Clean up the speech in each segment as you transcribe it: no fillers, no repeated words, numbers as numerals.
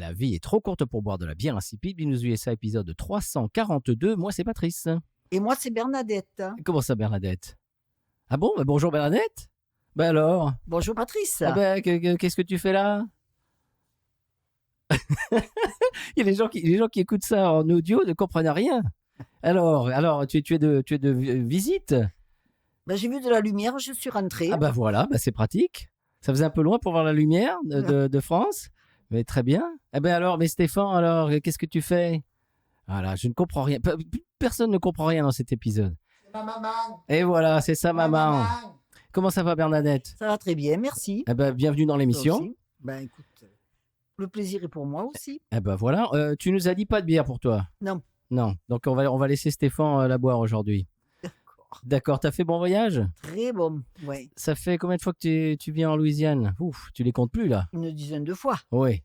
La vie est trop courte pour boire de la bière insipide. Binous USA épisode 342. Moi, c'est Patrice. Et moi, c'est Bernadette. Comment ça, Bernadette? Ah bon? Bonjour, Bernadette. Alors? Bonjour, Patrice. Qu'est-ce que tu fais là? Il y a les gens qui écoutent ça en audio ne comprennent rien. Alors, tu es de visite? J'ai vu de la lumière, je suis rentrée. Voilà, c'est pratique. Ça faisait un peu loin pour voir la lumière de France. Mais très bien. Mais Stéphane, qu'est-ce que tu fais? Voilà, je ne comprends rien. Personne ne comprend rien dans cet épisode. C'est ma maman. Et voilà, c'est sa maman. Comment ça va, Bernadette? Ça va très bien, merci. Bienvenue dans l'émission. Écoute, le plaisir est pour moi aussi. Voilà, tu nous as dit pas de bière pour toi? Non. Non, donc on va laisser Stéphane la boire aujourd'hui. D'accord, t'as fait bon voyage? Très bon, oui. Ça fait combien de fois que tu viens en Louisiane? Ouf, tu les comptes plus là? Une dizaine de fois. Oui.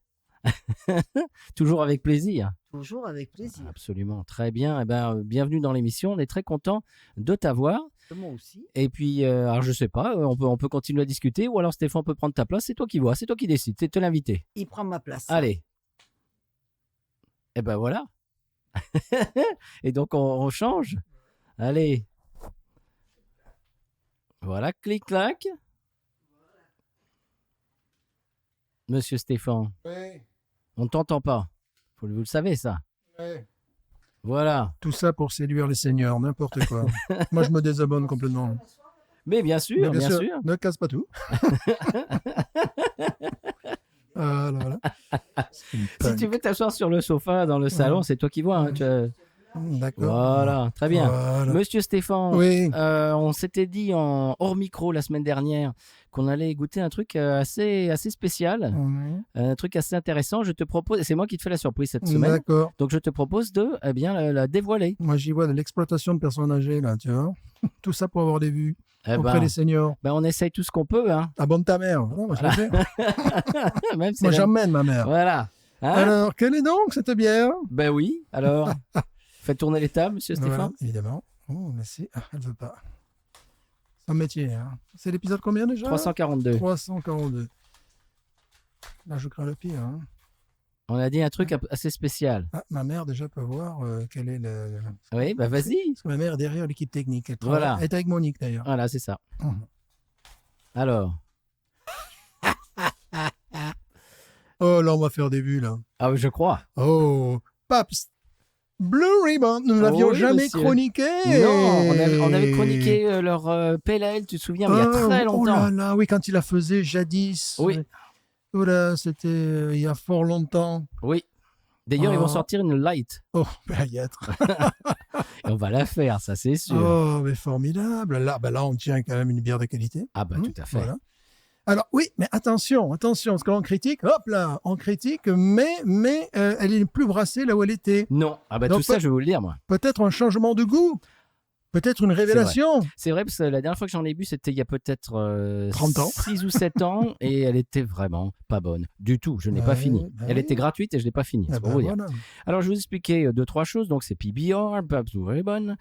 Toujours avec plaisir. Toujours avec plaisir. Absolument, très bien. Bienvenue dans l'émission. On est très content de t'avoir. Moi aussi. Et puis, alors je sais pas, on peut continuer à discuter ou alors Stéphane peut prendre ta place. C'est toi qui vois, c'est toi qui décides, c'est toi l'invité. Il prend ma place. Allez. Voilà. Et donc on change. Allez. Voilà, clic-clac. Monsieur Stéphane. Oui. On ne t'entend pas. Vous le savez, ça. Oui. Voilà. Tout ça pour séduire les seigneurs, n'importe quoi. Moi, je me désabonne complètement. Mais bien sûr, bien sûr. Ne casse pas tout. Voilà. Si tu veux t'asseoir sur le sofa dans le salon, c'est toi qui vois. Hein, D'accord. Voilà, très bien. Voilà. Monsieur Stéphane, oui. On s'était dit en hors micro la semaine dernière qu'on allait goûter un truc assez spécial, un truc assez intéressant. Je te propose, c'est moi qui te fais la surprise cette semaine. D'accord. Donc je te propose de la dévoiler. Moi, j'y vois de l'exploitation de personnes âgées, là, tu vois. Tout ça pour avoir des vues auprès des seniors. On essaye tout ce qu'on peut. Hein. Abonne ta mère. Non, moi, je l'ai fait. Même moi, j'emmène ma mère. Voilà. Hein? Alors, quelle est donc cette bière? Oui, alors... Faites tourner les tables, monsieur Stéphane. Voilà, évidemment. Oh, mais elle ne veut pas. C'est un métier. Hein. C'est l'épisode combien déjà? 342. 342. Là, je crains le pire. Hein. On a dit un truc assez spécial. Ma mère, déjà, peut voir quel est le... Oui, vas-y. Parce que ma mère est derrière l'équipe technique. Elle est avec Monique, d'ailleurs. Voilà, c'est ça. Alors. Oh, là, on va faire des vues, là. Ah, je crois. Oh, Paps Blue Ribbon, nous ne l'avions jamais chroniqué. Non, on avait chroniqué leur PLL, tu te souviens, mais il y a très longtemps. Oh là là, oui, quand il la faisait jadis. Oui. Oh là, c'était il y a fort longtemps. Oui. D'ailleurs, ils vont sortir une light. Oh, y être. Et on va la faire, ça c'est sûr. Oh, mais formidable. Là, on tient quand même une bière de qualité. Tout à fait. Voilà. Alors oui, mais attention, parce qu'on critique, mais elle est plus brassée là où elle était. Non, donc, tout ça, je vais vous le dire, moi. Peut-être un changement de goût, peut-être une révélation. C'est vrai, parce que la dernière fois que j'en ai bu, c'était il y a peut-être 30 ans. 6 ou 7 ans, et elle était vraiment pas bonne du tout. Je n'ai pas fini. Elle était gratuite et je ne l'ai pas finie, c'est pour vous dire. Alors, je vais vous expliquer 2-3 choses. Donc, c'est PBR, Pabst Blue Ribbon.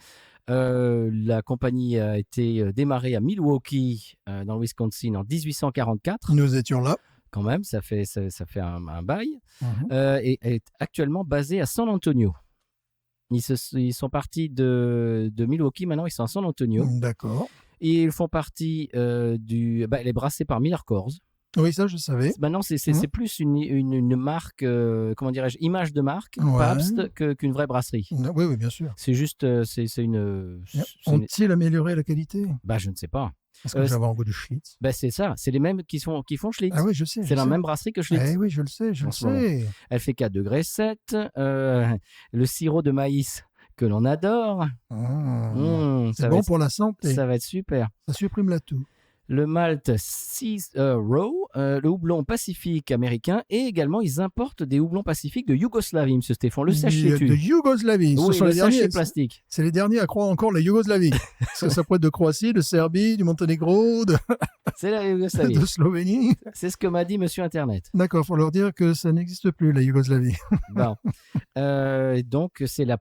La compagnie a été démarrée à Milwaukee, dans le Wisconsin, en 1844. Nous étions là. Quand même, ça fait un bail. Et est actuellement basée à San Antonio. Ils sont partis de Milwaukee, maintenant ils sont à San Antonio. D'accord. Et ils font partie elle est brassée par Miller Coors. Oui, ça je savais. Maintenant, c'est plus une marque, comment dirais-je, image de marque, Pabst, qu'une vraie brasserie. Oui, bien sûr. C'est juste, c'est une... Ont-ils amélioré la qualité? Je ne sais pas. Parce que j'avais un goût de Schlitz. C'est ça, c'est les mêmes qui font Schlitz. Ah oui, je sais. C'est la même brasserie que Schlitz. Oui, je le sais. Elle fait 4,7 degrés. Le sirop de maïs que l'on adore. C'est bon pour la santé. Ça va être super. Ça supprime l'atout. Le malt Seas Row, le houblon pacifique américain, et également ils importent des houblons pacifiques de Yougoslavie, monsieur Stéphane. Le sachiez-tu? De Yougoslavie. Oui, ce sont le les derniers sachet plastique. C'est les derniers à croire encore la Yougoslavie. Parce que ça peut être de Croatie, de Serbie, du Monténégro, c'est la Yougoslavie. de Slovénie. C'est ce que m'a dit monsieur Internet. D'accord, il faut leur dire que ça n'existe plus, la Yougoslavie. Bon. Donc, c'est la...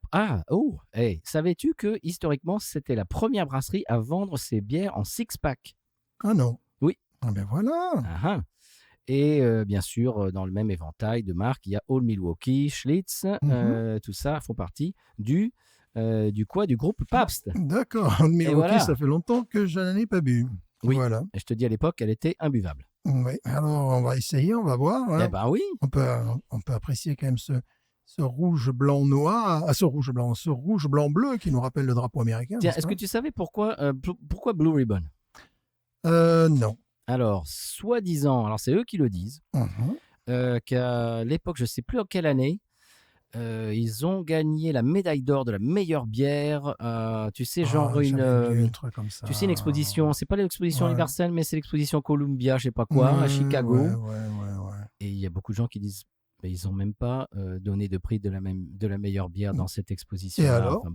savais-tu que, historiquement, c'était la première brasserie à vendre ses bières en six-pack? Ah non. Oui. Ah ben voilà. Et bien sûr, dans le même éventail de marques, il y a Old Milwaukee, Schlitz, tout ça font partie du groupe Pabst. D'accord, Old Milwaukee, voilà. Ça fait longtemps que je n'en ai pas bu. Oui, voilà. Et je te dis à l'époque, elle était imbuvable. Oui, alors on va essayer, on va voir. Hein. Eh ben oui. On peut apprécier quand même ce rouge blanc noir, ce rouge blanc bleu qui nous rappelle le drapeau américain. Tiens, est-ce que tu savais pourquoi Blue Ribbon? Non. Alors, soi-disant, alors c'est eux qui le disent, qu'à l'époque, je ne sais plus en quelle année, ils ont gagné la médaille d'or de la meilleure bière. Tu sais, genre un truc comme ça. Tu sais, une exposition. C'est pas l'exposition universelle, mais c'est l'exposition Columbia, je sais pas quoi, à Chicago. Ouais. Et il y a beaucoup de gens qui disent, mais ils ont même pas donné de prix de la meilleure bière dans cette exposition. Et alors,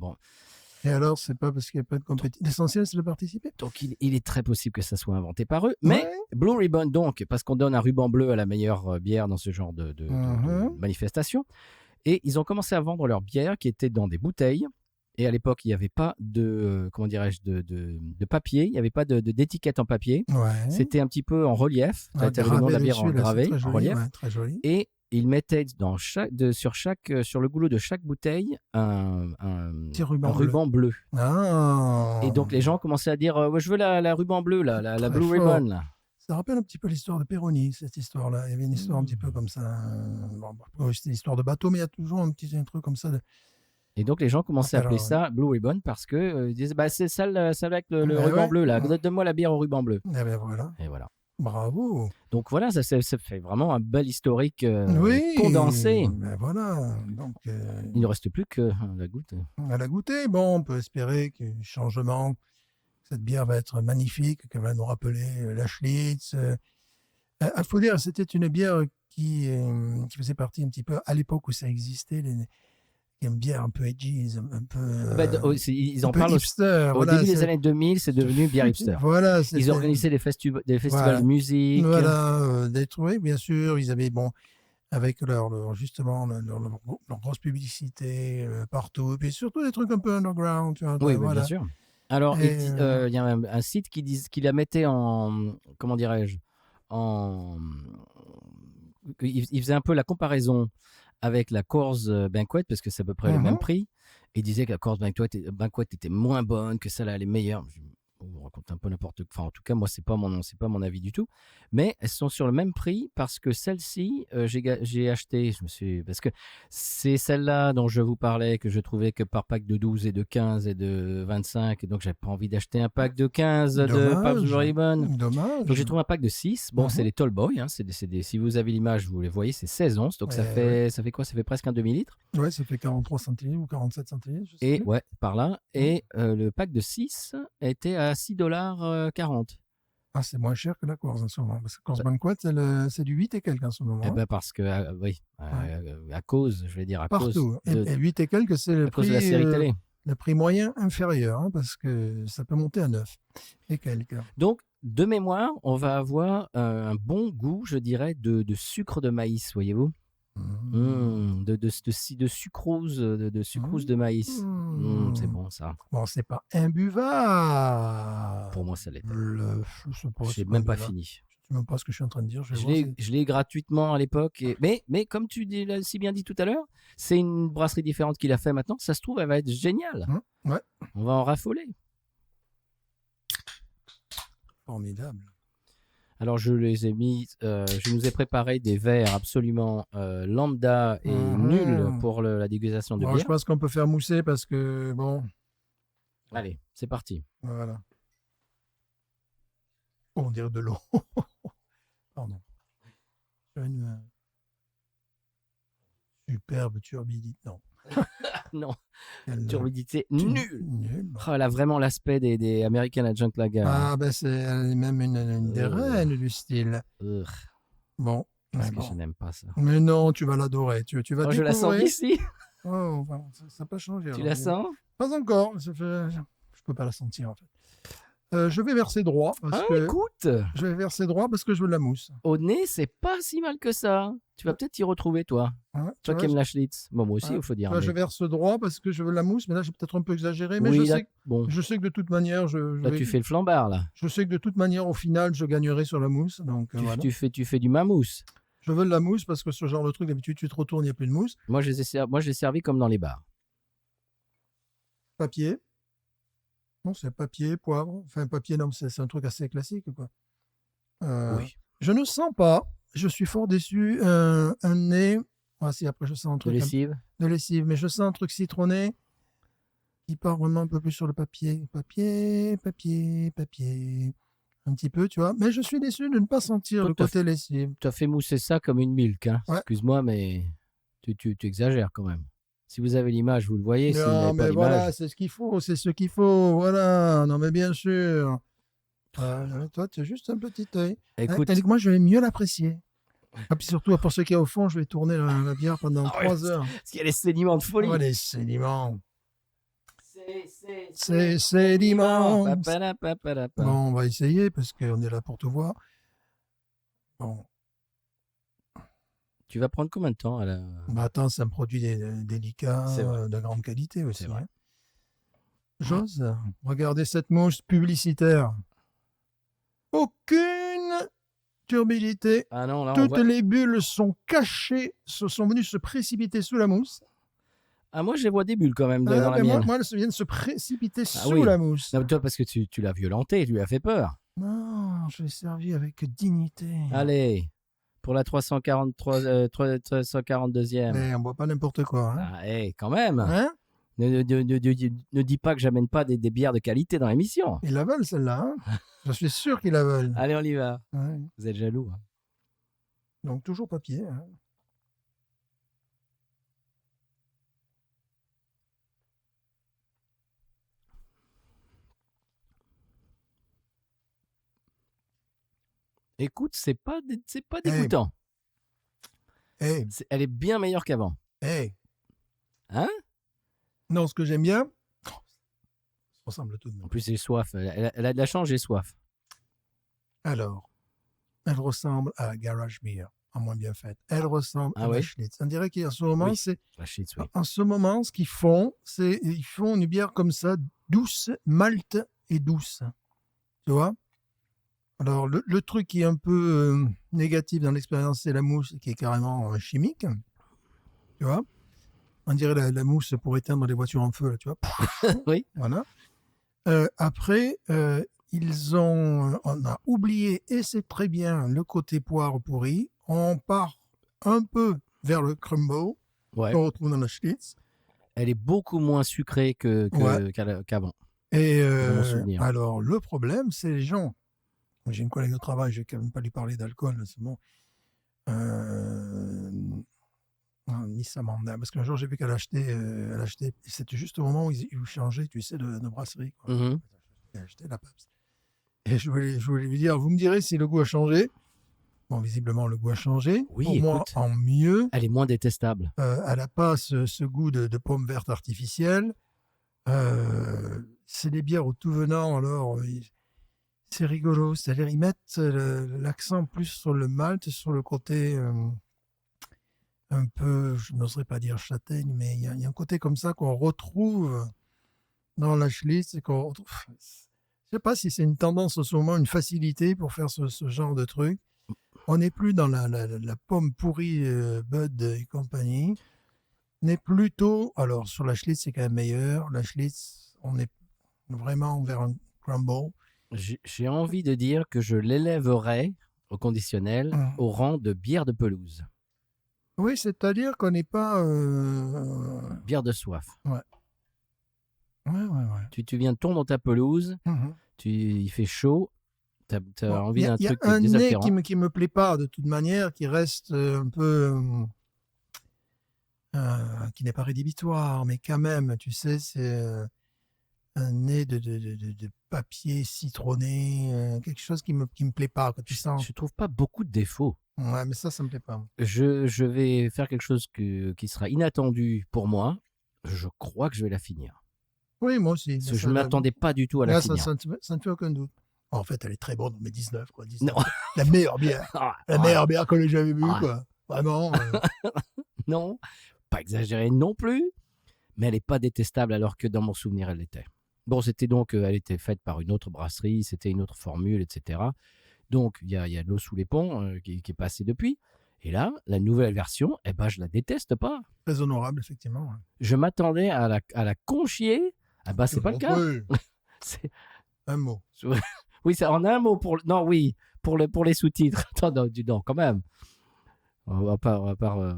Et alors, c'est pas parce qu'il n'y a pas de compétition. L'essentiel, c'est de participer. Donc, il est très possible que ça soit inventé par eux. Mais Blue Ribbon, donc, parce qu'on donne un ruban bleu à la meilleure bière dans ce genre de manifestation. Et ils ont commencé à vendre leur bière qui était dans des bouteilles. Et à l'époque, il n'y avait pas de, de papier. Il n'y avait pas d'étiquette en papier. Ouais. C'était un petit peu en relief. Tu avais le nom de la bière gravé en relief. Ouais, très joli. Et ils mettaient sur le goulot de chaque bouteille un ruban bleu. Ah. Et donc les gens commençaient à dire je veux la ruban bleu, la Blue Ribbon. Là. Ça rappelle un petit peu l'histoire de Péroni, cette histoire-là. Il y avait une histoire un petit peu comme ça. C'était l'histoire de bateau, mais il y a toujours un truc comme ça. Et donc les gens commençaient à appeler ça Blue Ribbon parce qu'ils disaient c'est ça avec le ruban bleu là. Donne-moi la bière au ruban bleu. Et voilà. Bravo. Donc voilà, ça fait vraiment un bel historique condensé. Ben voilà. Donc, il ne reste plus qu'à la goûter. À la goûter. Bon, on peut espérer que changement, cette bière va être magnifique, qu'elle va nous rappeler la Schlitz. Il faut dire, c'était une bière qui faisait partie un petit peu, à l'époque où ça existait, une bière un peu edgy, un peu, ils en parlent hipster. Au début des années 2000, c'est devenu bière hipster. Voilà, ils organisaient des festivals de musique. Voilà, oui, bien sûr. Ils avaient, avec justement leur grosse publicité partout, et puis surtout des trucs un peu underground. Tu vois, oui, bien sûr. Alors, il y a un site qui la mettait en, comment dirais-je, il faisait un peu la comparaison avec la Coors Banquet, parce que c'est à peu près le même prix, et il disait que la Coors Banquet était moins bonne, que celle-là, elle est meilleure. On raconte un peu n'importe quoi. Enfin, en tout cas, moi, c'est pas mon avis du tout. Mais elles sont sur le même prix parce que celle-ci, j'ai acheté, parce que c'est celle-là dont je vous parlais, que je trouvais que par pack de 12 et de 15 et de 25, et donc j'avais pas envie d'acheter un pack de 15 de Pabst Blue Ribbon. Dommage. Donc j'ai trouvé un pack de 6. Bon, c'est les Tall Boy. Hein, si vous avez l'image, vous les voyez, c'est 16 onces. Donc ça fait quoi? Ça fait presque un demi-litre. Ouais, ça fait 43 centilitres ou 47 centilitres. Et ouais, par là. Et le pack de 6 était à $6,40. Ah, c'est moins cher que la Coors en ce moment. Parce que Coors Banquet, c'est du 8 et quelques en ce moment. Eh ben parce que, à cause, je vais dire, à partout. cause. Et 8 et quelques, c'est le prix, de la série télé. Le prix moyen inférieur, hein, parce que ça peut monter à 9 et quelques. Donc, de mémoire, on va avoir un bon goût, je dirais, de sucre de maïs, voyez-vous. De sucrose, de sucrose de maïs. C'est bon ça. Bon, c'est pas imbuvable. Pour moi, ça l'était. Je n'ai même pas fini. Je ne sais même pas ce que je suis en train de dire. Je l'ai gratuitement à l'époque. Mais comme tu l'as si bien dit tout à l'heure, c'est une brasserie différente qu'il a fait maintenant. Ça se trouve, elle va être géniale. Ouais. On va en raffoler. Formidable. Alors, je les ai mis, je nous ai préparé des verres absolument lambda et nuls pour la dégustation de bière. Je pense qu'on peut faire mousser parce que, bon... Allez, c'est parti. Voilà. Oh, on dirait de l'eau. Pardon. Une superbe turbidité. Non. Non. Turbidité nulle. Oh, elle a vraiment l'aspect des American Adjunct Lager. Ah, ben elle est même une des reines du style. Bon. Parce que je n'aime pas ça. Mais non, tu vas l'adorer. Tu vas je la sens d'ici. Oh, ça n'a pas changé. Tu la sens? Pas encore. Je peux pas la sentir, en fait. Je vais verser droit. Écoute, je vais verser droit parce que je veux de la mousse. Au nez, c'est pas si mal que ça. Tu vas peut-être t'y retrouver, toi. Ouais, toi qui aimes la Schlitz. Bon, moi aussi, il faut dire. Je verse droit parce que je veux de la mousse, mais là, j'ai peut-être un peu exagéré. Mais oui, je sais que de toute manière, tu fais le flambard, là. Je sais que de toute manière, au final, je gagnerai sur la mousse. Donc, tu fais du mamousse. Je veux de la mousse parce que ce genre de truc, d'habitude, tu te retournes, il n'y a plus de mousse. Moi, j'ai servi comme dans les bars. Papier. Non, c'est papier, poivre. Enfin, papier, non, c'est un truc assez classique, quoi. Oui. Je ne sens pas. Je suis fort déçu. Un nez. Ah, si, après, je sens un truc. De lessive. De lessive. Mais je sens un truc citronné qui part vraiment un peu plus sur le papier. Papier. Un petit peu, tu vois. Mais je suis déçu de ne pas sentir le côté lessive. Tu as fait mousser ça comme une milk. Hein. Ouais. Excuse-moi, mais tu exagères quand même. Si vous avez l'image, vous le voyez. Non, mais voilà, c'est ce qu'il faut, voilà. Non, mais bien sûr. Toi, tu as juste un petit œil. Écoute, tandis que moi, je vais mieux l'apprécier. Et puis surtout, pour ceux qui est au fond, je vais tourner la bière pendant 3 heures. Parce qu'il y a les sédiments de folie. Oh, les sédiments. C'est sédiments. Bon, on va essayer parce qu'on est là pour te voir. Bon. Tu vas prendre combien de temps attends, c'est un produit délicat, de grande qualité aussi. C'est vrai. Hein. J'ose. Regardez cette mousse publicitaire. Aucune turbidité. Ah non, là, toutes les bulles sont cachées, sont venues se précipiter sous la mousse. Ah, moi, je les vois des bulles quand même dans la mienne. Moi, elles viennent se précipiter sous la mousse. Non, toi, parce que tu l'as violenté, tu lui as fait peur. Non, je l'ai servi avec dignité. Allez. Pour la 342e. Mais on boit pas n'importe quoi. Hein. Ah, quand même. Hein ne dis pas que j'amène pas des bières de qualité dans l'émission. Ils la veulent, celle-là. Hein. Je suis sûr qu'ils la veulent. Allez, on y va. Ouais. Vous êtes jaloux. Hein. Donc, toujours papier. Hein. Écoute, c'est pas dégoûtant. Elle est bien meilleure qu'avant. Hein? Non, ce que j'aime bien, ça ressemble tout de même. En plus, j'ai soif. Elle a de la chance, j'ai soif. Alors, elle ressemble à la Garage Beer, en moins bien faite. Elle ressemble à la Schlitz. On dirait qu'en ce moment, en ce moment, ce qu'ils font, c'est ils font une bière comme ça, douce, malte et douce. Tu vois? Alors, le truc qui est un peu négatif dans l'expérience, c'est la mousse qui est carrément chimique. Tu vois? On dirait la mousse pour éteindre les voitures en feu, là, tu vois? Oui. Voilà. Après, on a oublié, et c'est très bien, le côté poire pourri. On part un peu vers le crumble qu'on retrouve dans la Schlitz. Elle est beaucoup moins sucrée qu'avant. Et alors, le problème, c'est les gens. J'ai une collègue de travail, je ne vais quand même pas lui parler d'alcool, c'est bon. Miss Amanda, parce qu'un jour j'ai vu qu'elle achetait, c'était juste au moment où ils changeaient, tu sais, de brasserie. Quoi. Mm-hmm. Elle achetait la Pabst. Et je voulais lui dire, vous me direz si le goût a changé. Bon, visiblement, le goût a changé. Oui, pour moi, en mieux. Elle est moins détestable. Elle n'a pas ce goût de pomme verte artificielle. C'est des bières au tout venant, alors c'est rigolo. C'est-à-dire, ils mettent l'accent plus sur le malt, sur le côté un peu, je n'oserais pas dire châtaigne, mais il y a un côté comme ça qu'on retrouve dans la Schlitz. Je ne sais pas si c'est une tendance en ce moment, une facilité pour faire ce genre de truc. On n'est plus dans la pomme pourrie Bud et compagnie. On est plutôt, alors sur la Schlitz, c'est quand même meilleur. La Schlitz, on est vraiment vers un crumble. J'ai envie de dire que je l'élèverais au conditionnel au rang de bière de pelouse. Oui, c'est-à-dire qu'on n'est pas... Bière de soif. Ouais. Tu viens de tondre ta pelouse, il fait chaud, tu as envie d'un truc désaltérant. Il y a un nez qui ne me plaît pas de toute manière, qui reste un peu... qui n'est pas rédhibitoire, mais quand même, tu sais, c'est un nez de papier citronné, quelque chose qui me plaît pas. Quand tu sens... Je trouve pas beaucoup de défauts. Ouais, mais ça me plaît pas. Je vais faire quelque chose qui sera inattendu pour moi. Je crois que je vais la finir. Oui, moi aussi. Parce que je ne m'attendais pas du tout à la finir. Ça ne fait aucun doute. En fait, elle est très bonne, mais 19, quoi. 19, Non. la meilleure bière. La meilleure bière que j'ai jamais vue, quoi. Vraiment. Non, pas exagéré non plus, mais elle n'est pas détestable alors que dans mon souvenir, elle l'était. Bon, c'était donc, elle était faite par une autre brasserie, c'était une autre formule, etc. Donc, il y a de l'eau sous les ponts qui est passée depuis. Et là, la nouvelle version, eh ben, je la déteste pas. Très honorable, effectivement. Je m'attendais à la conchier. Ah bah, c'est pas le cas. C'est un mot. Oui, c'est en un mot pour. Non, oui, pour les sous-titres. Attends, non, quand même. On va pas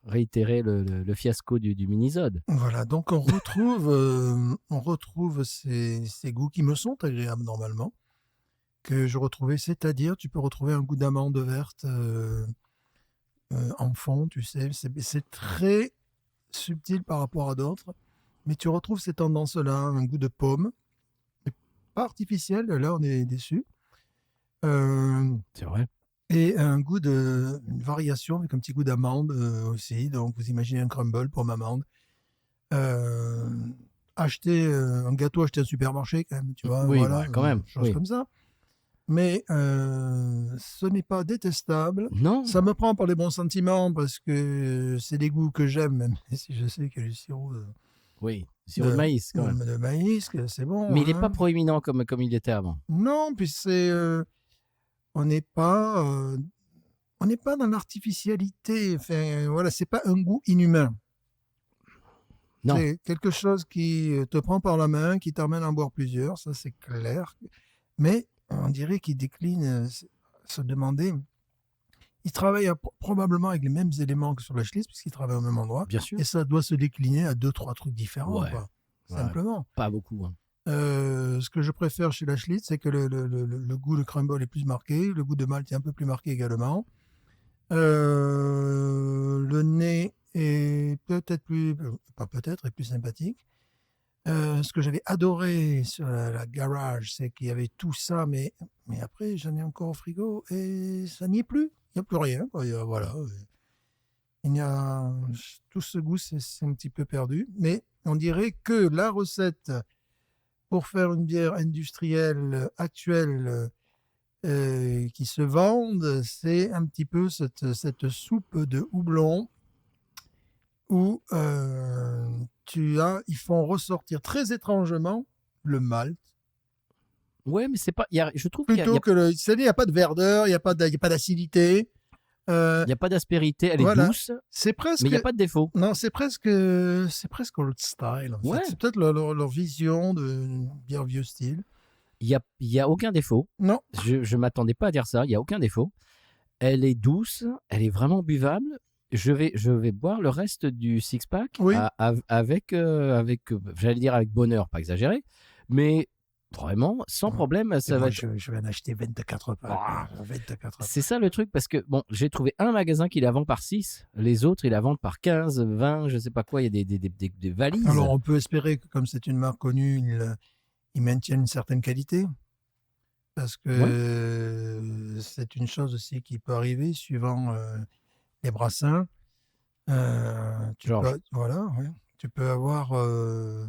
réitérer le fiasco du Minisode. Voilà, donc on retrouve ces goûts qui me sont agréables normalement, que je retrouvais, c'est-à-dire tu peux retrouver un goût d'amande verte en fond, tu sais, c'est très subtil par rapport à d'autres, mais tu retrouves ces tendances-là, un goût de pomme, pas artificiel, là on est déçu. C'est vrai. Et une variation avec un petit goût d'amande aussi. Donc, vous imaginez un crumble, pomme amande. Acheter un gâteau acheté au supermarché, quand même, tu vois. Oui, voilà, bah, quand même. Chose comme ça. Mais ce n'est pas détestable. Non. Ça me prend par les bons sentiments parce que c'est des goûts que j'aime, même si je sais qu'il y a du sirop. Oui, sirop de maïs, quand même. De maïs, c'est bon. Mais il n'est pas proéminent comme il était avant. Non, puis c'est... on n'est pas dans l'artificialité. Enfin, voilà, c'est pas un goût inhumain. Non. C'est quelque chose qui te prend par la main, qui t'amène à en boire plusieurs, ça c'est clair. Mais on dirait qu'il décline, se demander. Il travaille probablement avec les mêmes éléments que sur la Schlitz, puisqu'il travaille au même endroit. Bien sûr. Et ça doit se décliner à 2-3 trucs différents, quoi, simplement. Pas beaucoup. Hein. Ce que je préfère chez la Schlitz, c'est que le goût de crumble est plus marqué, le goût de malt est un peu plus marqué également. Le nez est peut-être plus, pas peut-être, est plus sympathique. Ce que j'avais adoré sur la garage, c'est qu'il y avait tout ça, mais après j'en ai encore au frigo et ça n'y est plus. Il n'y a plus rien, quoi. Voilà. Tout ce goût, c'est un petit peu perdu. Mais on dirait que la recette pour faire une bière industrielle actuelle qui se vendent, c'est un petit peu cette soupe de houblon où ils font ressortir très étrangement le malt. Ouais, mais c'est pas. Je trouve qu'il n'y a pas de verdeur, il n'y a pas d'acidité. Il n'y a pas d'aspérité, elle est douce. C'est presque, mais il n'y a pas de défaut. Non, c'est presque old style. En fait. C'est peut-être leur vision de bière vieux style. Il y a aucun défaut. Non. Je m'attendais pas à dire ça. Il y a aucun défaut. Elle est douce, elle est vraiment buvable. Je vais boire le reste du six-pack avec, j'allais dire avec bonheur, pas exagéré, mais vraiment, sans problème. Ça va je vais en acheter 24 packs. 24 c'est ça le truc, parce que bon, j'ai trouvé un magasin qui la vend par 6, les autres, ils la vendent par 15, 20, je sais pas quoi, il y a des valises. Alors, on peut espérer que comme c'est une marque connue, ils maintiennent une certaine qualité. Parce que c'est une chose aussi qui peut arriver suivant les brassins. Tu peux avoir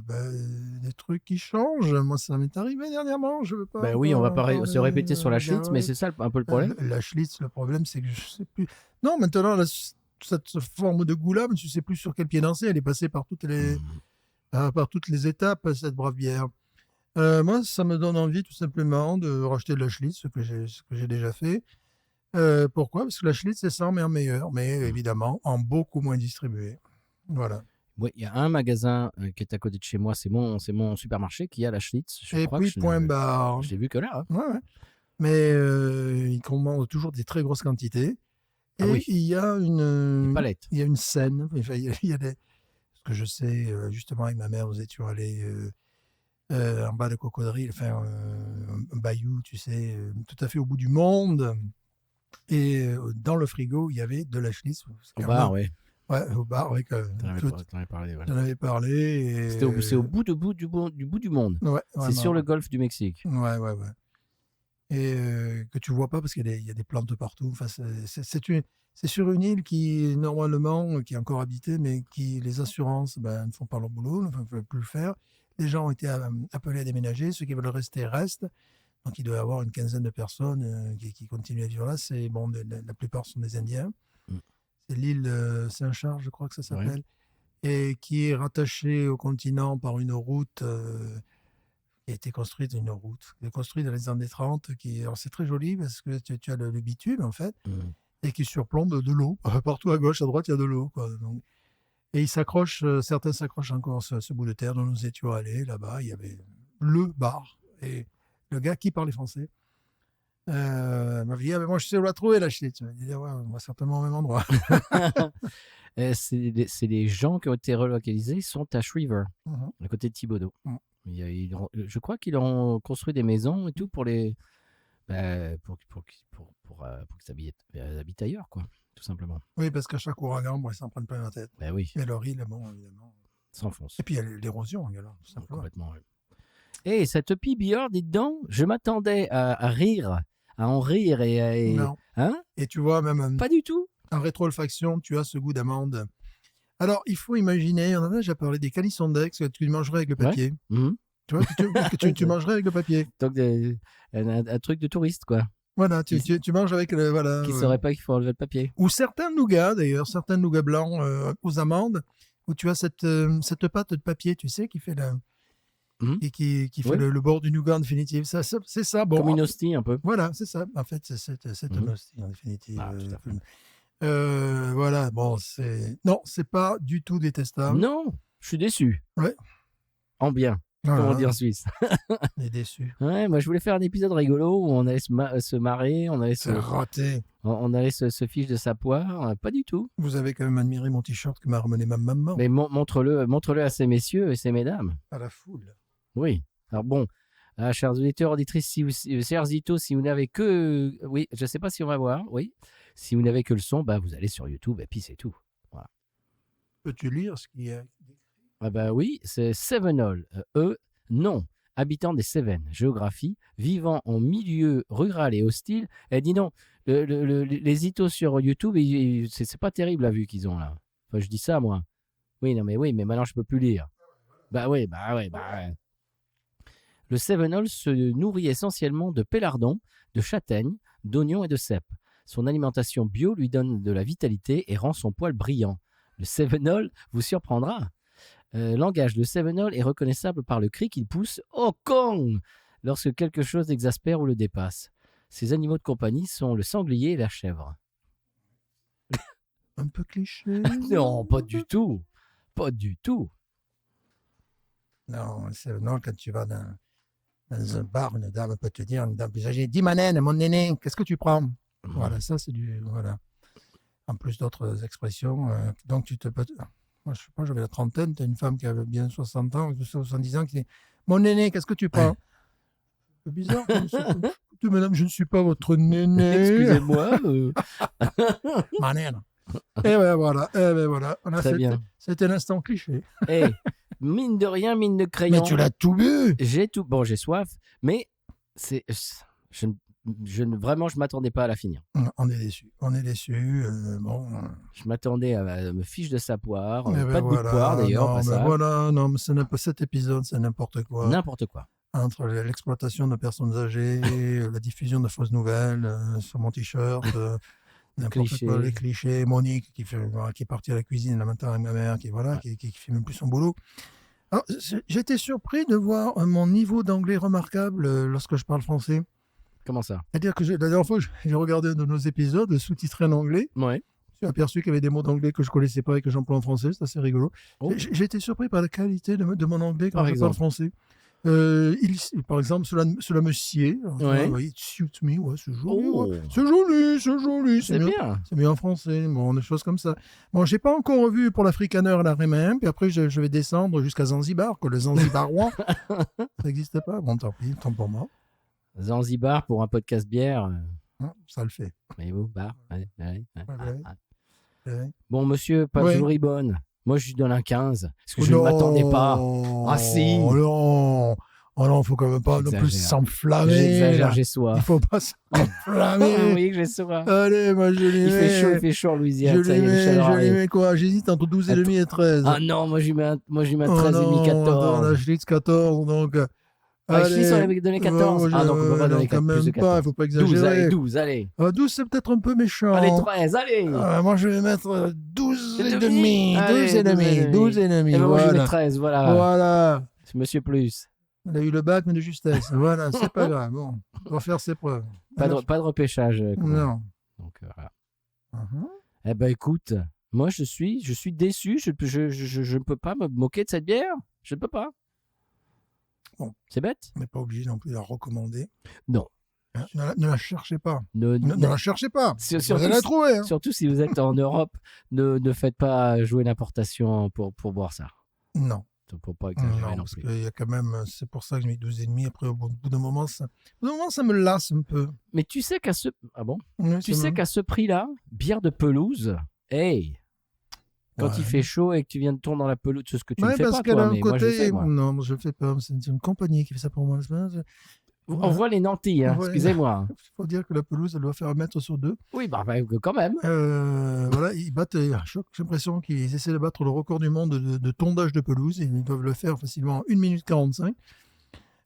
des trucs qui changent. Moi, ça m'est arrivé dernièrement. Je veux pas. Oui, on va pas se répéter sur la Schlitz, mais c'est ça un peu le problème. La Schlitz, le problème, c'est que je sais plus. Non, maintenant, cette forme de goût-là, je ne sais plus sur quel pied danser. Elle est passée par toutes les étapes, cette brave bière. Moi, ça me donne envie tout simplement de racheter de la Schlitz, ce que j'ai déjà fait. Pourquoi ? Parce que la Schlitz, c'est ça, mais en meilleur, mais évidemment en beaucoup moins distribué. Voilà. Oui, il y a un magasin qui est à côté de chez moi, c'est mon supermarché qui a la Schlitz. Et puis, point barre. Je l'ai vu que là. Hein. Ouais. Mais ils commandent toujours des très grosses quantités. Et il y a une palette. Il y a une scène. Enfin, il y a ce que je sais, justement, avec ma mère, nous étions allés en bas de Cocodril, enfin, un bayou, tu sais, tout à fait au bout du monde. Et dans le frigo, il y avait de la Schlitz. Au bar, oui. Ouais, au bar, oui. T'en avais parlé, ouais. J'en avais parlé. C'est au bout du bout du monde. Ouais, c'est sur le golfe du Mexique. Ouais. Et que tu vois pas parce qu'il y a des plantes partout. Enfin, c'est sur une île qui, normalement, qui est encore habitée, mais qui, les assurances ne font pas leur boulot, ne peuvent plus le faire. des gens ont été appelés à déménager. Ceux qui veulent rester restent. Donc, il doit y avoir une quinzaine de personnes qui continuent à vivre là. La plupart sont des Indiens. C'est l'île Saint-Charles, je crois que ça s'appelle. Ouais. Et qui est rattachée au continent par une route qui a été construite, qui est construite dans les années 30. Alors, c'est très joli parce que tu as le bitume, en fait, et qui surplombe de l'eau. Partout à gauche, à droite, il y a de l'eau, quoi. Donc, et certains s'accrochent encore à ce bout de terre dont nous étions allés. Là-bas, il y avait le bar. Et le gars qui parlait français m'a dit, moi, je sais où la trouver, la chute. Il dit, ouais, on va certainement au même endroit. C'est des gens qui ont été relocalisés, ils sont à Shriver, à côté de Thibodaux. Je crois qu'ils ont construit des maisons et tout pour qu'ils habitent ailleurs, quoi, tout simplement. Oui, parce qu'à chaque ouragan, ils s'en prennent plein la tête. Ben oui. Et leur île, bon, évidemment, s'enfonce. Et puis il y a l'érosion, tout simplement. Complètement, oui. Et cette PBR, dis donc, je m'attendais à en rire et non. Hein? Et tu vois, même pas du tout. En rétro-olfaction, tu as ce goût d'amande. Alors, il faut imaginer, on en a déjà parlé, des calissons d'Aix que tu mangerais avec le papier. Ouais. Tu vois, tu mangerais avec le papier. Donc, un truc de touriste, quoi. Voilà, tu manges avec le... Voilà, qui ne saurait pas qu'il faut enlever le papier. Ou certains nougats, d'ailleurs, certains nougats blancs aux amandes, où tu as cette pâte de papier, tu sais, qui fait et qui fait le bord du nougat en définitive. C'est ça. Bon, comme une hostie un peu. Voilà, c'est ça. En fait, c'est une hostie en définitive. Voilà, bon, c'est pas du tout détestable. Non, je suis déçu. Ouais. En bien, comme on dit en Suisse. On est déçu. Ouais, moi je voulais faire un épisode rigolo où on allait se marrer, on allait on allait se fiche de sa poire. Pas du tout. Vous avez quand même admiré mon t-shirt que m'a ramené ma maman. Mais montre-le à ces messieurs et ces mesdames. À la foule. Oui. Alors bon, chers auditeurs, auditrices, chers Zito, si vous n'avez que... Oui, je ne sais pas si on va voir, oui. Si vous n'avez que le son, vous allez sur YouTube et puis c'est tout. Voilà. Peux-tu lire ce qui est écrit ? Oui, c'est Sevenol. Non. Habitant des Cévennes, géographie, vivant en milieu rural et hostile. Et dis donc, les Zito sur YouTube, c'est pas terrible la vue qu'ils ont là. Enfin, je dis ça, moi. Oui, mais maintenant je peux plus lire. Oui. Le Sevenol se nourrit essentiellement de pélardons, de châtaignes, d'oignons et de cèpes. Son alimentation bio lui donne de la vitalité et rend son poil brillant. Le Sevenol vous surprendra. Langage, le Sevenol est reconnaissable par le cri qu'il pousse « Oh Kong !» lorsque quelque chose l'exaspère ou le dépasse. Ses animaux de compagnie sont le sanglier et la chèvre. Un peu cliché. Non, pas du tout. Pas du tout. Non, quand tu vas dans un bar, une dame peut te dire, une dame plus âgée, « Dis ma naine, mon néné, qu'est-ce que tu prends ?» Voilà, ça c'est du... Voilà. En plus d'autres expressions. Donc tu te peux... Moi, je sais pas, j'avais la trentaine, tu as une femme qui avait bien 60 ans, 70 ans, qui dit « Mon néné, qu'est-ce que tu prends ?» C'est bizarre. Madame, je ne suis pas votre néné. Excusez-moi. Ma naine. Et ben voilà. Très bien. C'était l'instant cliché. Mine de rien, mine de crayon. Mais tu l'as tout bu. J'ai tout. Bon, j'ai soif, mais vraiment, je m'attendais pas à la finir. On est déçus. Bon. Je m'attendais à me fiche de sa poire. Pas de goût de poire d'ailleurs. Mais cet épisode, c'est n'importe quoi. N'importe quoi. Entre l'exploitation de personnes âgées, la diffusion de fausses nouvelles sur mon t-shirt, n'importe quoi, les clichés, Monique qui est partie à la cuisine, là maintenant avec ma mère, qui fait même plus son boulot. Alors, j'étais surpris de voir mon niveau d'anglais remarquable lorsque je parle français. Comment ça ? C'est-à-dire que la dernière fois, j'ai regardé un de nos épisodes sous-titrés en anglais. Ouais. J'ai aperçu qu'il y avait des mots d'anglais que je ne connaissais pas et que j'emploie en français. C'est assez rigolo. Oh. J'ai été surpris par la qualité de mon anglais quand je parle français. Par exemple, cela me sied. It suits me, c'est joli. Oh. Ouais. C'est joli. C'est bien. C'est mieux en français. Bon, des choses comme ça. Bon, j'ai pas encore revu pour l'Africaner et la Rémin. Puis après, je vais descendre jusqu'à Zanzibar, que le Zanzibarois, ça n'existait pas. Bon, tant pis, tant pour moi. Zanzibar pour un podcast bière. Ça le fait. Mais vous, bar. Bon, monsieur, pas toujours bonne. Moi, je lui donne un 15. Parce que je ne m'attendais pas. Ah si. Oh non, il faut quand même pas non plus s'enflammer. J'exagère, j'ai soif. Il faut pas s'enflammer. Oui, j'ai soif. Allez, moi je les mets. Il fait chaud en Louisiane. Je les mets quoi? J'hésite entre 12,5 et 13. Ah non, moi je lui mets 13,5, non, 14. La Schlitz 14, donc... Schlitz, on avait donné 14. donc on peut pas donner quand même plus de 14. pas, il faut pas exagérer. 12, allez. 12, c'est peut-être un peu méchant. Allez, 13, allez. Moi, je vais mettre 12 et demi. demi. 12 et demi. Et moi, je mets 13, voilà. Voilà. C'est Monsieur Plus. Il a eu le bac, mais de justesse. Voilà, c'est pas grave. Bon, on va faire ses preuves. Pas de repêchage. Non. Donc, voilà. Eh ben, écoute, moi, je suis déçu. Je ne peux pas me moquer de cette bière. Je ne peux pas. Bon. C'est bête. On n'est pas obligé non plus de la recommander. Non. Ne la cherchez pas. Ne la cherchez pas. Surtout, vous allez la trouver. Surtout si vous êtes en Europe, ne faites pas jouer l'importation pour boire ça. Non. Pour pas exagérer non parce plus. qu'il y a quand même, c'est pour ça que j'ai mis 12,5. Après, au bout d'un moment, ça me lasse un peu. Mais tu sais qu'à ce, Oui, qu'à ce prix-là, bière de pelouse, hey, quand il fait chaud et que tu viens de tourner dans la pelouse, c'est ce que tu ne fais pas, toi, mais moi je sais, moi. Non, je ne le fais pas. C'est une compagnie qui fait ça pour moi. On voit les nantis, hein, excusez-moi. Il faut dire que la pelouse, elle doit faire 1 mètre sur 2. Oui, quand même. Voilà, ils battent, j'ai l'impression qu'ils essaient de battre le record du monde de tondage de pelouse. Ils doivent le faire facilement en 1 minute 45.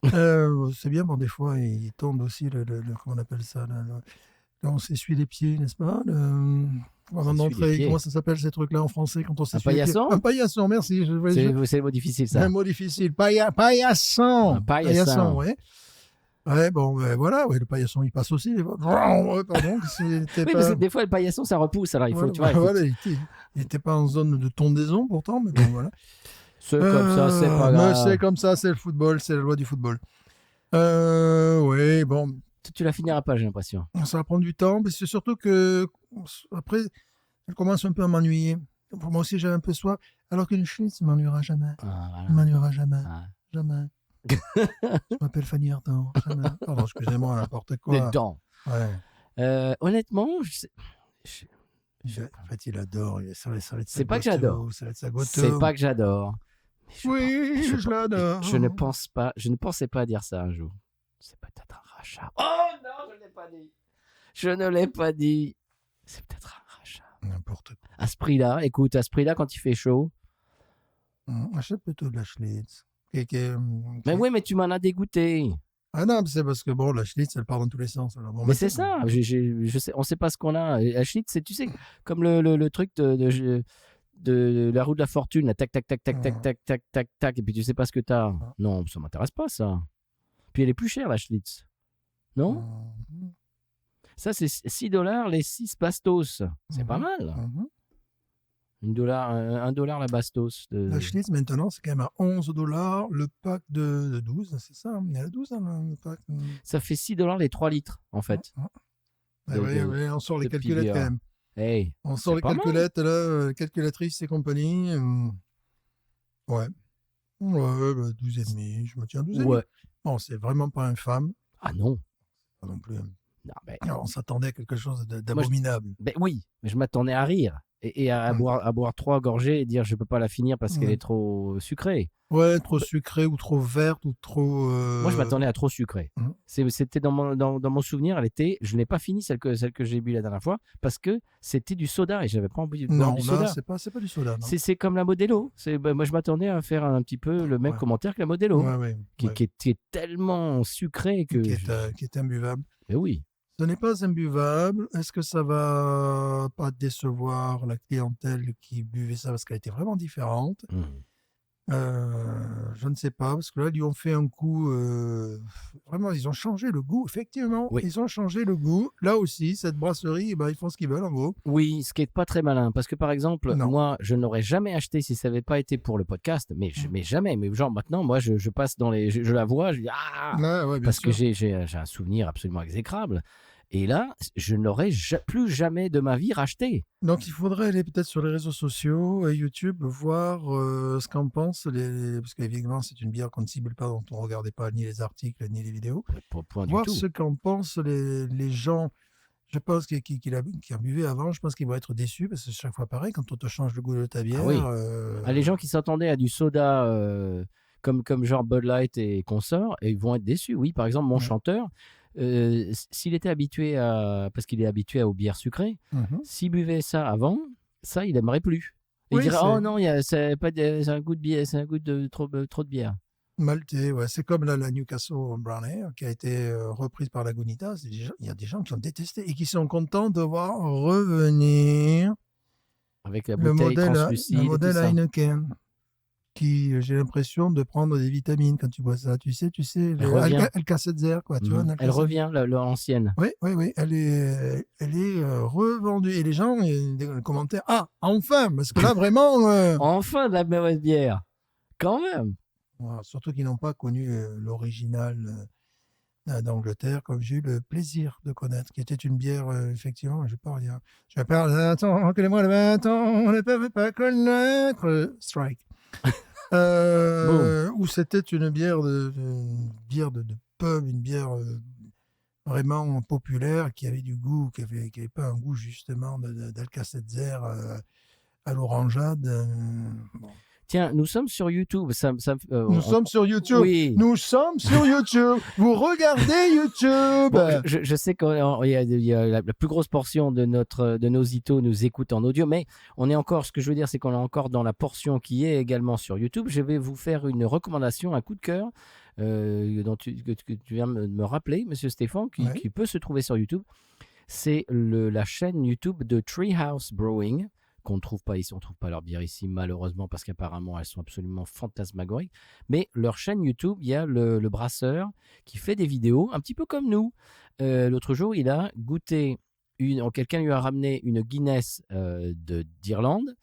C'est bien, bon, des fois, ils tondent aussi comment on appelle ça, quand on s'essuie les pieds, n'est-ce pas avant d'entrer, comment ça s'appelle ces trucs-là en français quand on s'essuie les pieds? Un paillasson, merci. C'est le mot difficile, ça. Un mot difficile. Paillasson. Un paillasson, oui. Ouais, bon, voilà, le paillasson, il passe aussi. Pardon, oui, parce que des fois, le paillasson, ça repousse. Alors, il faut, tu vois. Il n'était pas en zone de tondaison, pourtant, mais bon, voilà. C'est comme ça, c'est pas grave. C'est comme ça, c'est le football, c'est la loi du football. Oui, bon. Tu la finiras pas, j'ai l'impression. Ça va prendre du temps, mais c'est surtout que, après, elle commence un peu à m'ennuyer. Moi aussi, j'avais un peu soif, alors qu'une Schlitz ne m'ennuiera jamais. Voilà. Ne m'ennuiera jamais. Jamais. Je m'appelle Fanny Ardant. Pardon, excusez-moi, n'importe quoi. Des dents. Ouais. Honnêtement, en fait, il adore. C'est pas que j'adore. C'est pas que j'adore. Oui, je l'adore. Je ne pensais pas dire ça un jour. C'est peut-être un rachat. Oh non, je ne l'ai pas dit. Je ne l'ai pas dit. C'est peut-être un rachat. N'importe quoi. À ce prix-là, écoute, quand il fait chaud. Achète plutôt de la Schlitz. Mais oui, mais tu m'en as dégoûté. Ah non, c'est parce que bon, la Schlitz, elle part dans tous les sens. Alors, bon, mais c'est ça. Je sais, on ne sait pas ce qu'on a. La Schlitz, c'est, tu sais, comme le truc de la roue de la fortune, là, tac, tac, tac, tac, tac, tac, tac, tac, tac, et puis tu sais pas ce que t'as. Non, ça m'intéresse pas, ça. Puis elle est plus chère, la Schlitz. Non? Ça, c'est $6 les 6 bastos. C'est pas mal. $1 la bastos. La Schlitz, maintenant, c'est quand même à $11. Le pack de 12, c'est ça? Il y a 12 dans le pack. Ça fait $6 les 3 litres, en fait. Oui, on sort les calculettes quand même. Hey, on sort les calculettes, là, calculatrices et compagnie. Ouais. Ouais, 12,5. Je me tiens à 12,5. Ouais. Bon, c'est vraiment pas infâme. Ah non. Pas non plus. Non, mais... Alors, on s'attendait à quelque chose d'abominable. Oui, mais je m'attendais à rire. Et à boire 3 gorgées et dire je peux pas la finir parce qu'elle est trop sucrée. Ouais, trop sucrée ou trop verte ou trop... Moi, je m'attendais à trop sucrée. C'était dans mon souvenir, je n'ai pas fini celle que j'ai bu la dernière fois parce que c'était du soda et j'avais pas envie de boire du soda. Non, c'est pas du soda. C'est comme la Modelo. Moi, je m'attendais à faire un petit peu le même commentaire que la Modelo, qui est tellement sucrée que... Qui est imbuvable. Mais oui. Ce n'est pas imbuvable. Est-ce que ça va pas décevoir la clientèle qui buvait ça parce qu'elle était vraiment différente? Je ne sais pas, parce que là, ils lui ont fait un coup... vraiment, ils ont changé le goût. Effectivement, ils ont changé le goût. Là aussi, cette brasserie, ils font ce qu'ils veulent, en gros. Oui, ce qui n'est pas très malin. Parce que, par exemple, moi, je n'aurais jamais acheté si ça n'avait pas été pour le podcast. Mais jamais. Mais genre, maintenant, moi, je passe dans les... Je la vois, je dis « Ah !» Parce que j'ai un souvenir absolument exécrable. Et là, je n'aurais plus jamais de ma vie racheté. Donc, il faudrait aller peut-être sur les réseaux sociaux et YouTube, voir ce qu'en pensent parce qu'évidemment, c'est une bière qu'on ne cible pas, dont on ne regardait pas ni les articles, ni les vidéos. Voir ce qu'en pensent les gens. Je pense qui en buvaient avant, je pense qu'ils vont être déçus, parce que c'est chaque fois pareil, quand on te change le goût de ta bière. Les gens qui s'attendaient à du soda... comme genre Bud Light et consorts, et ils vont être déçus. Oui, par exemple, mon chanteur, s'il était habitué parce qu'il est habitué aux bières sucrées, s'il buvait ça avant, ça, il n'aimerait plus. Il dirait, oh non, c'est un goût de bière, c'est un goût de trop de bière. Maltais, ouais. C'est comme la Newcastle Brown Ale qui a été reprise par Lagunitas. Il y a des gens qui ont détesté et qui sont contents de voir revenir avec la bouteille translucide. Le modèle Heineken, qui j'ai l'impression de prendre des vitamines quand tu bois ça. Tu sais, Alka-Seltzer, quoi. Tu vois, elle revient, l'ancienne. Oui, elle est revendue. Et les gens, des commentaires, enfin, parce que là, vraiment... Enfin de la mauvaise bière, quand même. Voilà, surtout qu'ils n'ont pas connu l'original d'Angleterre, comme j'ai eu le plaisir de connaître, qui était une bière, effectivement, je ne vais pas redire. Je parle d'un temps que les moins de 20 ans, on ne peut pas connaître. Strike. Où c'était une bière de pub, une bière vraiment populaire, qui avait du goût, qui avait pas un goût justement d'Alka-Seltzer à l'orangeade. Bon. Tiens, nous sommes sur YouTube. Nous sommes sur YouTube. Oui. Nous sommes sur YouTube. Vous regardez YouTube. Bon, je sais qu'il y a la plus grosse portion de nos itos nous écoute en audio, mais on est encore. Ce que je veux dire, c'est qu'on est encore dans la portion qui est également sur YouTube. Je vais vous faire une recommandation, un coup de cœur que tu viens de me rappeler, Monsieur Stéphane, qui peut se trouver sur YouTube. C'est la chaîne YouTube de Treehouse Brewing. Qu'on ne trouve pas ici, on ne trouve pas leur bière ici malheureusement parce qu'apparemment elles sont absolument fantasmagoriques, mais leur chaîne YouTube, il y a le brasseur qui fait des vidéos un petit peu comme nous. L'autre jour il a goûté, quelqu'un lui a ramené une Guinness d'Irlande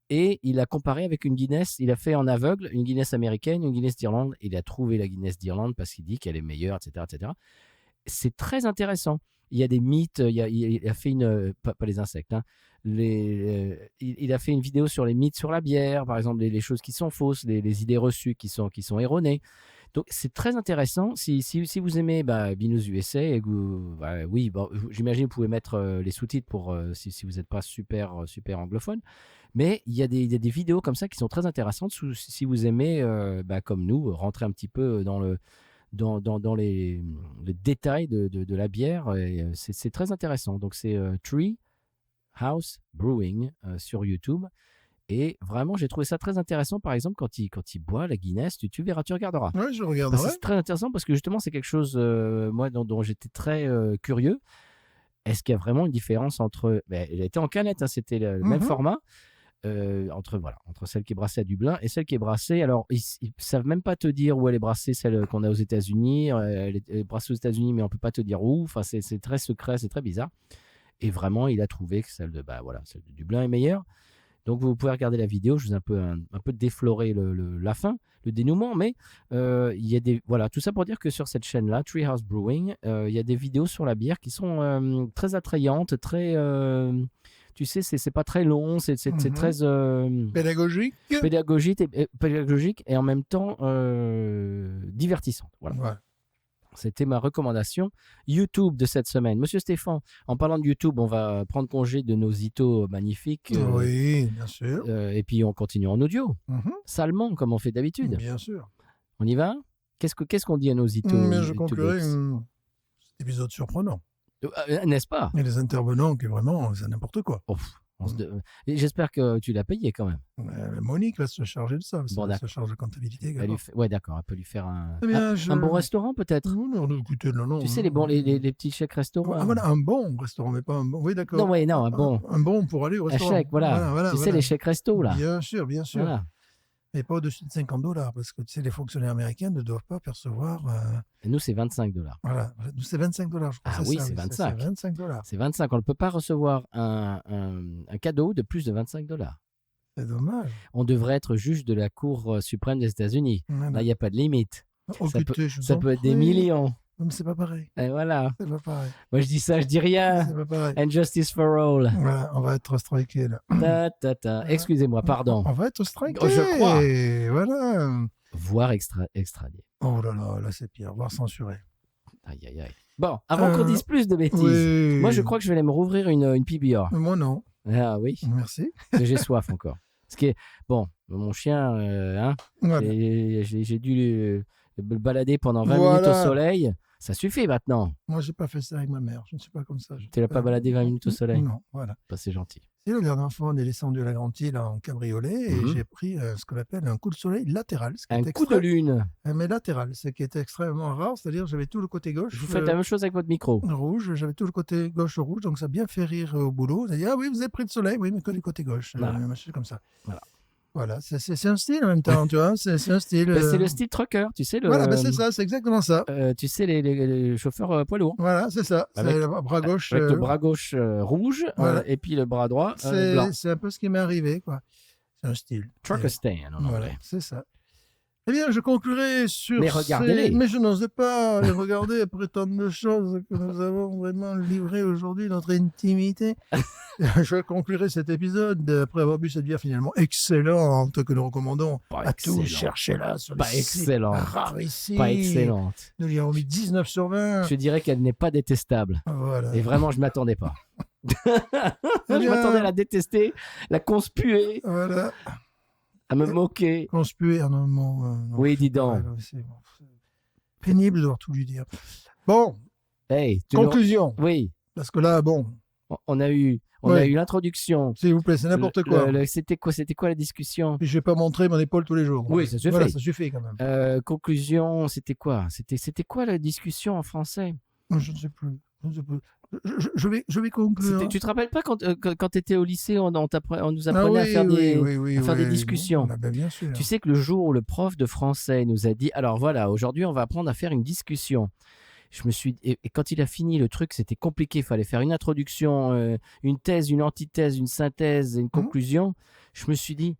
et il a comparé avec une Guinness, il a fait en aveugle une Guinness américaine, une Guinness d'Irlande, il a trouvé la Guinness d'Irlande parce qu'il dit qu'elle est meilleure, etc., etc. C'est très intéressant. Il y a des mythes, il a fait pas les insectes, hein, il a fait une vidéo sur les mythes sur la bière, par exemple, les choses qui sont fausses, les idées reçues qui sont erronées. Donc, c'est très intéressant. Si vous aimez Binous USA, et j'imagine que vous pouvez mettre les sous-titres pour si vous n'êtes pas super anglophone. Mais il y a des vidéos comme ça qui sont très intéressantes si vous aimez, comme nous, rentrer un petit peu dans les détails de la bière. C'est très intéressant. Donc, c'est Treehouse Brewing sur YouTube. Et vraiment, j'ai trouvé ça très intéressant. Par exemple, quand il boit la Guinness, tu verras, tu regarderas. Oui, je regarderai. C'est très intéressant parce que justement, c'est quelque chose, moi, dont j'étais très curieux. Est-ce qu'il y a vraiment une différence entre... elle était en canette, hein, c'était le même format. Entre celle qui est brassée à Dublin et celle qui est brassée. Alors, ils ne savent même pas te dire où elle est brassée, celle qu'on a aux États-Unis. Elle est brassée aux États-Unis, mais on ne peut pas te dire où. Enfin, c'est très secret, c'est très bizarre. Et vraiment, il a trouvé que celle de Dublin est meilleure. Donc, vous pouvez regarder la vidéo. Je vous ai un peu défloré la fin, le dénouement, mais il y a tout ça pour dire que sur cette chaîne-là, Treehouse Brewing, il y a des vidéos sur la bière qui sont très attrayantes, très... tu sais, c'est pas très long, c'est très... pédagogique et en même temps divertissante. Voilà. Ouais. C'était ma recommandation YouTube de cette semaine. Monsieur Stéphane, en parlant de YouTube, on va prendre congé de nos itos magnifiques. Oui, bien sûr. Et puis on continue en audio, salement, comme on fait d'habitude. Bien sûr. On y va ? Qu'est-ce qu'on dit à nos itos ? Mais je conclurai cet épisode surprenant. N'est-ce pas ? Et les intervenants qui vraiment, c'est n'importe quoi. J'espère que tu l'as payé quand même. Monique va se charger de ça. Elle se charge de comptabilité. D'accord. Elle peut lui faire un bon restaurant peut-être. Non, écoutez, non. Tu sais, les petits chèques restaurants. Ah voilà, un bon restaurant, mais pas un bon. Oui, d'accord. Non, un bon. Un bon pour aller au restaurant. Un chèque, voilà. Tu sais, les chèques resto, là. Bien sûr. Voilà. Mais pas au-dessus de $50, parce que tu sais, les fonctionnaires américains ne doivent pas percevoir. Et nous, c'est $25. Voilà, nous, c'est $25. Je crois. Ah oui, c'est 25. C'est $25. C'est 25. On ne peut pas recevoir un cadeau de plus de $25. C'est dommage. On devrait être juge de la Cour suprême des États-Unis. Voilà. Là, il n'y a pas de limite. Ça peut être des millions. Mais c'est pas pareil. Et voilà. C'est pas pareil. Moi, je dis ça, je dis rien. C'est pas pareil. And justice for all. Voilà, on va être striké là. Excusez-moi, pardon. On va être striké. Je crois. Voilà. Voire extradé. Oh là, c'est pire. Voire censuré. Aïe. Bon, avant qu'on dise plus de bêtises, moi, je crois que je vais aller me rouvrir une PBR. Moi, non. Ah oui. Merci. J'ai soif encore. Ce qui est bon, mon chien, hein, Voilà. j'ai dû le balader pendant 20 minutes au soleil. Ça suffit maintenant. Moi, j'ai pas fait ça avec ma mère. Je ne suis pas comme ça. Tu l'as pas baladé 20 minutes au soleil? Non, voilà. Bah, c'est gentil. Et la dernière fois, on est descendu à la Grande Île en cabriolet et j'ai pris ce qu'on appelle un coup de soleil latéral. Un coup de lune. Mais latéral, ce qui est extrêmement rare. C'est-à-dire j'avais tout le côté gauche. Vous faites la même chose avec votre micro. Rouge. J'avais tout le côté gauche rouge. Donc ça a bien fait rire au boulot. On a dit, ah oui, vous avez pris le soleil. Oui, mais que du côté gauche. C'est comme ça. Voilà, c'est un style en même temps, tu vois, c'est un style... c'est le style trucker, tu sais. Voilà, c'est ça, c'est exactement ça. Tu sais, les chauffeurs poids lourds. Voilà, c'est ça, c'est le bras gauche... Avec le bras gauche rouge, et puis le bras droit blanc. C'est un peu ce qui m'est arrivé, quoi. C'est un style. Trucker stand, en anglais. C'est ça. Eh bien, je conclurai sur Mais regardez-les. Mais je n'osais pas les regarder après tant de choses que nous avons vraiment livrées aujourd'hui, notre intimité. Je conclurai cet épisode après avoir bu cette bière finalement excellente que nous recommandons à tous. Cherchez-la sur les sites rarissimes. Pas excellente. Nous lui avons mis 19 sur 20. Je dirais qu'elle n'est pas détestable. Voilà. Et vraiment, je ne m'attendais pas. Je m'attendais à la détester, la conspuer. Voilà. À me moquer. Conspuer, non, oui, dis donc. C'est pénible de devoir tout lui dire. Bon, conclusion. Oui. Parce que là, bon... On a eu l'introduction. S'il vous plaît, c'est n'importe quoi. C'était quoi la discussion? Puis je vais pas montrer mon épaule tous les jours. Oui, ça suffit. Voilà, ça suffit quand même. Conclusion, c'était quoi? C'était quoi la discussion en français? Je ne sais plus. Je vais conclure. Tu te rappelles pas quand tu étais au lycée, on nous apprenait à faire des discussions. Ben, bien sûr. Tu sais que le jour où le prof de français nous a dit, alors voilà, aujourd'hui on va apprendre à faire une discussion. Je me suis et quand il a fini le truc, c'était compliqué. Il fallait faire une introduction, une thèse, une antithèse, une synthèse et une conclusion. Je me suis dit,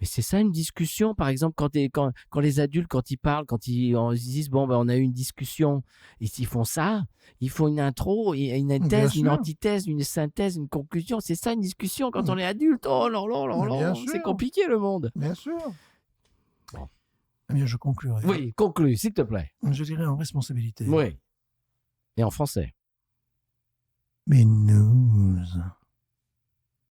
mais c'est ça une discussion. Par exemple, quand les adultes, quand ils parlent, quand ils disent bon ben on a eu une discussion, ils font ça. Ils font une intro, une thèse, une antithèse, une synthèse, une conclusion. C'est ça une discussion quand on est adulte. Oh là là là là, c'est compliqué le monde. Bien sûr. Bon. Eh bien, je conclurai. Oui, conclue, s'il te plaît. Je dirais en responsabilité. Oui. Et en français. Mais nous...